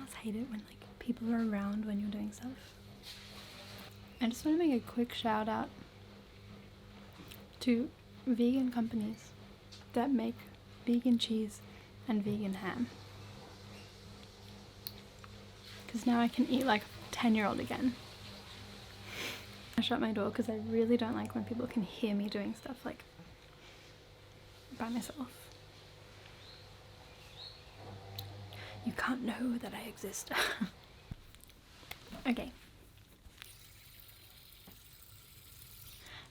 else hate it when like people are around when you're doing stuff. I just want to make a quick shout out to vegan companies that make vegan cheese and vegan ham. Because now I can eat like a 10-year-old again. I shut my door because I really don't like when people can hear me doing stuff like by myself. You can't know that I exist. Okay.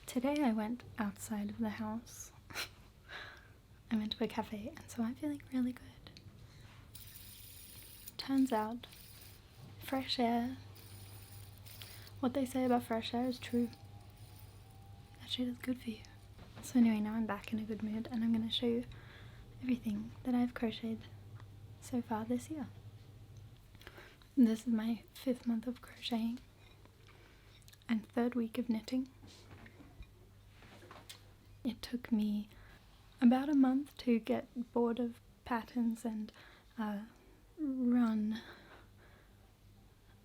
Today I went outside of the house. I went to a cafe and so I'm feeling really good. Turns out, fresh air, what they say about fresh air is true. That shit is good for you. So anyway, now I'm back in a good mood and I'm going to show you everything that I've crocheted so far this year. This is my 5th month of crocheting and 3rd week of knitting. It took me about a month to get bored of patterns and run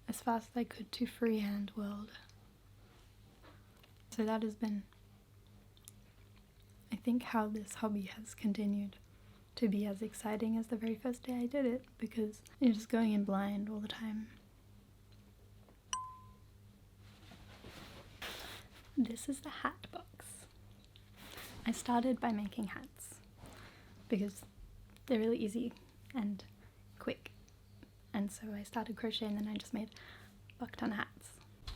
as fast as I could to freehand world. So that has been, I think, how this hobby has continued to be as exciting as the very first day I did it, because you're just going in blind all the time. This is the hat box. I started by making hats because they're really easy and quick, and so I started crocheting and then I just made a buck ton of hats.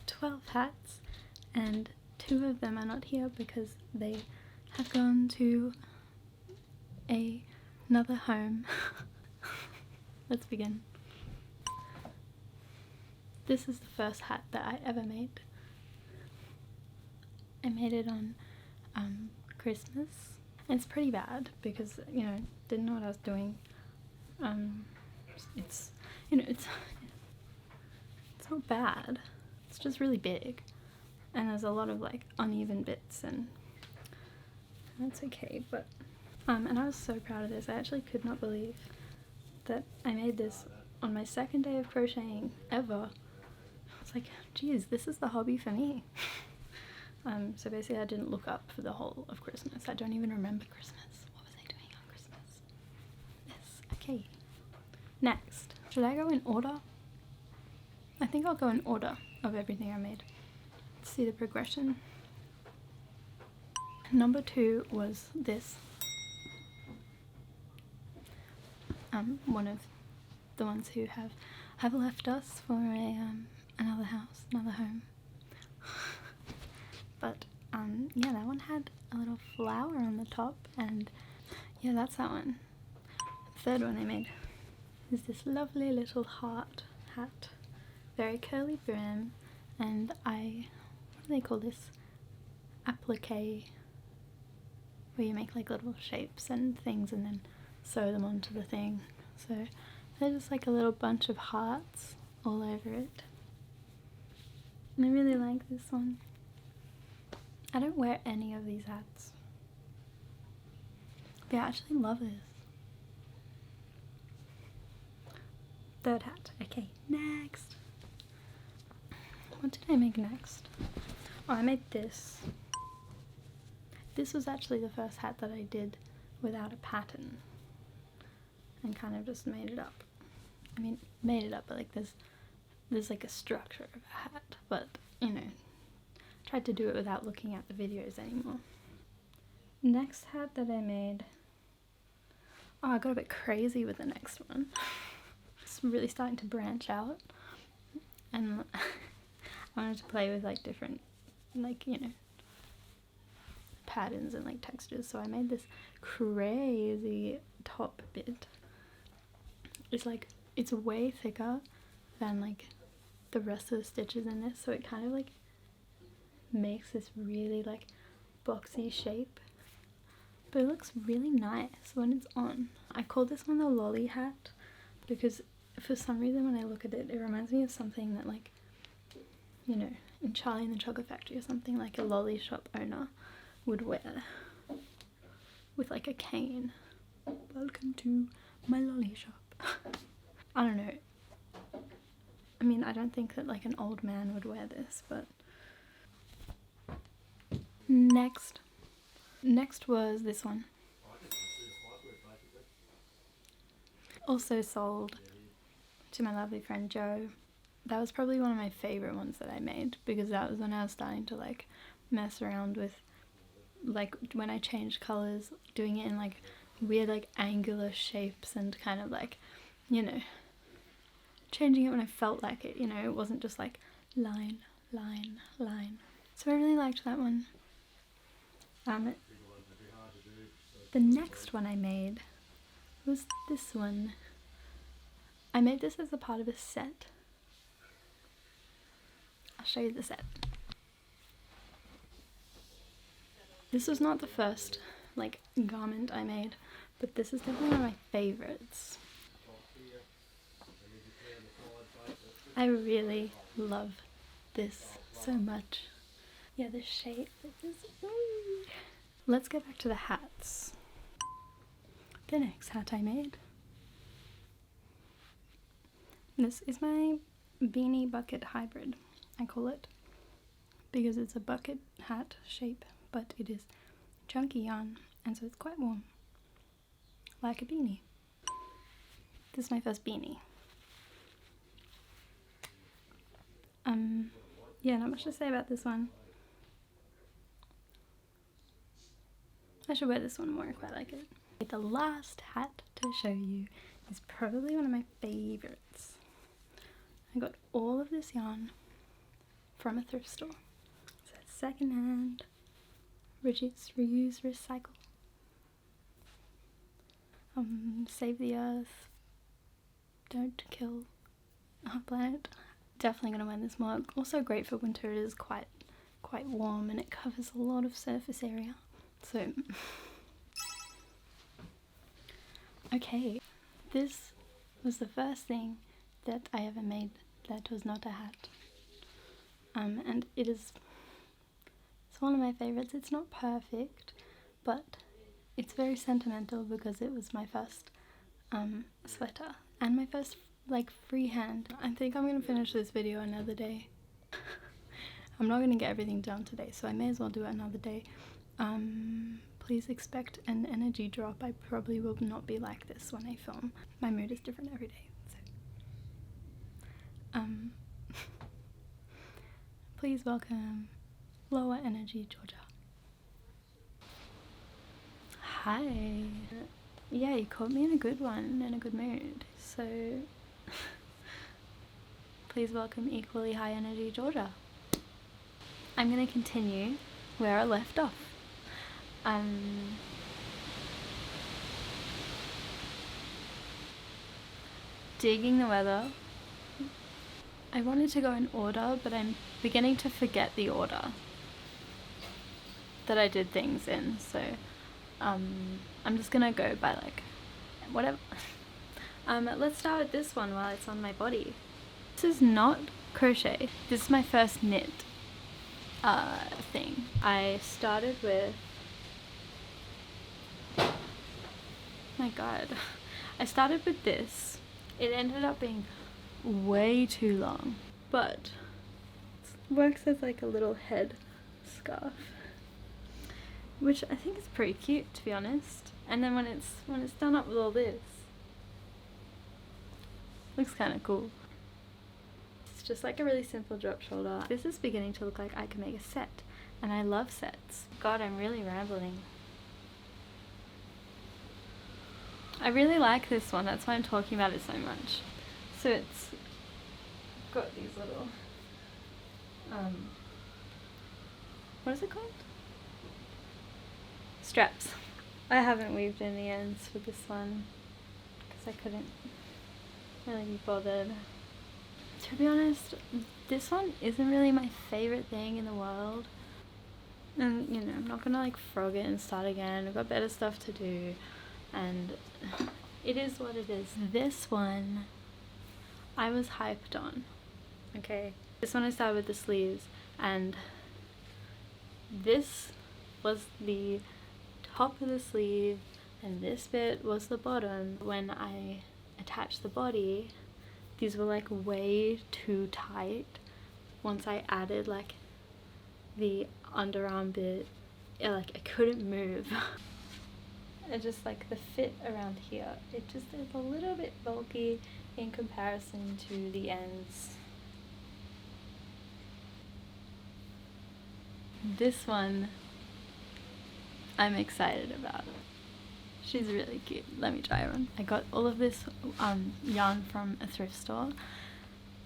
12 hats, and 2 of them are not here because they have gone to another home. Let's begin. This is the first hat that I ever made. I made it on Christmas. It's pretty bad because, you know, didn't know what I was doing. It's, you know, it's not bad. It's just really big, and there's a lot of like uneven bits, and that's okay. But and I was so proud of this. I actually could not believe that I made this on my 2nd day of crocheting ever. I was like, geez, this is the hobby for me. So basically I didn't look up for the whole of Christmas. I don't even remember Christmas. What was I doing on Christmas? Yes, okay. Next. Should I go in order? I think I'll go in order of everything I made. Let's see the progression. Number 2 was this. One of the ones who have left us for another house, another home. But yeah, that one had a little flower on the top, and yeah, that's that one. The 3rd one I made is this lovely little heart hat, very curly brim, and what do they call this? Applique, where you make like little shapes and things and then sew them onto the thing. So they're just like a little bunch of hearts all over it. And I really like this one. I don't wear any of these hats, but I actually love this. 3rd hat. Okay, next. What did I make next? Oh, I made this. This was actually the first hat that I did without a pattern and kind of just made it up. I mean, made it up, but like there's like a structure of a hat, but you know, tried to do it without looking at the videos anymore. Next hat that I made, oh, I got a bit crazy with the next one. It's really starting to branch out, and I wanted to play with like different, like, you know, patterns and like textures, so I made this crazy top bit. It's like, it's way thicker than like the rest of the stitches in this, so it kind of like makes this really like boxy shape, but it looks really nice when it's on. I call this one the lolly hat because for some reason when I look at it, it reminds me of something that, like, you know, in Charlie and the Chocolate Factory or something, like a lolly shop owner would wear with like a cane. Welcome to my lolly shop. I don't know. I mean, I don't think that like an old man would wear this, but next was this one. Also sold to my lovely friend Joe. That was probably one of my favorite ones that I made, because that was when I was starting to like mess around with, like, when I changed colors, doing it in like weird like angular shapes and kind of like, you know, changing it when I felt like it, you know, it wasn't just like line, line, line. So I really liked that one. The next one I made was this one. I made this as a part of a set. I'll show you the set. This was not the first like garment I made, but this is definitely one of my favorites. I really love this so much. Yeah, the shape is... Let's go back to the hats. The next hat I made. This is my beanie bucket hybrid, I call it, because it's a bucket hat shape, but it is chunky yarn, and so it's quite warm, like a beanie. This is my first beanie. Yeah, not much to say about this one. I should wear this one more, I quite like it. The last hat to show you is probably one of my favorites. I got all of this yarn from a thrift store. So it's secondhand, reduce, reuse, recycle. Save the earth, don't kill our planet. Definitely gonna wear this more. Also great for winter, it is quite warm and it covers a lot of surface area. So, okay, this was the first thing that I ever made that was not a hat. And it's one of my favorites. It's not perfect, but it's very sentimental because it was my first sweater and my first like freehand. I think I'm gonna finish this video another day. I'm not gonna get everything done today, so I may as well do it another day. Please expect an energy drop. I probably will not be like this when I film. My mood is different every day, so please welcome Lower Energy Georgia. Hi. Yeah, you caught me in a good one, in a good mood, so please welcome Equally High Energy Georgia. I'm gonna continue where I left off. Digging the weather. I wanted to go in order, but I'm beginning to forget the order that I did things in, so I'm just gonna go by like whatever. Let's start with this one while it's on my body. This is not crochet. This is my first knit thing. I started with, my god, I started with this. It ended up being way too long, but it works as like a little head scarf, which I think is pretty cute, to be honest. And then when it's done up with all this, looks kind of cool. It's just like a really simple drop shoulder. This is beginning to look like I can make a set, and I love sets. God, I'm really rambling. I really like this one, that's why I'm talking about it so much. So it's got these little, what is it called? Straps. I haven't weaved in the ends for this one because I couldn't really be bothered. To be honest, this one isn't really my favorite thing in the world. And, you know, I'm not gonna like frog it and start again. I've got better stuff to do. And it is what it is. This one I was hyped on. Okay, this one I started with the sleeves, and this was the top of the sleeve and this bit was the bottom. When I attached the body, these were like way too tight. Once I added like the underarm bit, like I couldn't move. It just like the fit around here, it just is a little bit bulky in comparison to the ends. This one I'm excited about. She's really cute. Let me try her on. I got all of this yarn from a thrift store,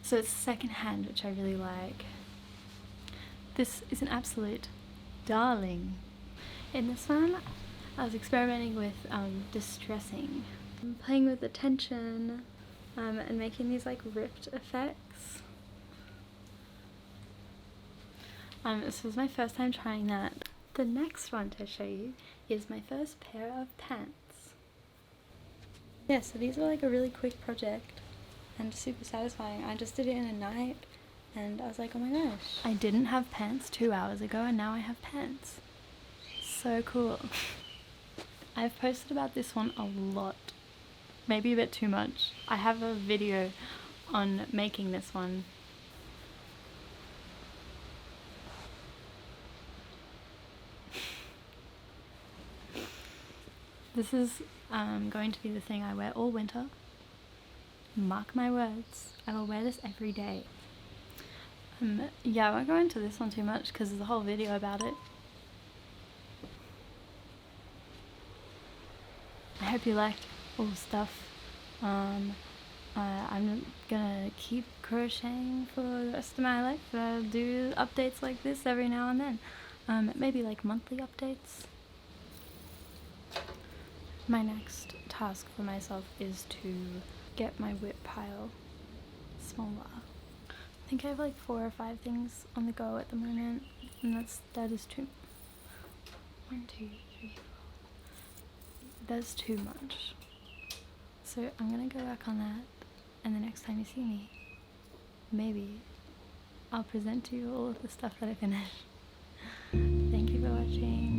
so it's secondhand, which I really like. This is an absolute darling. In this one, I was experimenting with distressing. I'm playing with the tension and making these like ripped effects. This was my first time trying that. The next one to show you is my first pair of pants. Yeah, so these were like a really quick project and super satisfying. I just did it in a night and I was like, oh my gosh. I didn't have pants 2 hours ago and now I have pants. So cool. I've posted about this one a lot, maybe a bit too much. I have a video on making this one. This is going to be the thing I wear all winter. Mark my words, I will wear this every day. Yeah, I won't go into this one too much because there's a whole video about it. I hope you liked all the stuff. I'm gonna keep crocheting for the rest of my life. I'll do updates like this every now and then. Maybe like monthly updates. My next task for myself is to get my whip pile smaller. I think I have like 4 or 5 things on the go at the moment, and that is too. 1, 2, 3, 4. That's too much. So I'm gonna go back on that, and the next time you see me, maybe I'll present to you all of the stuff that I finished. Thank you for watching.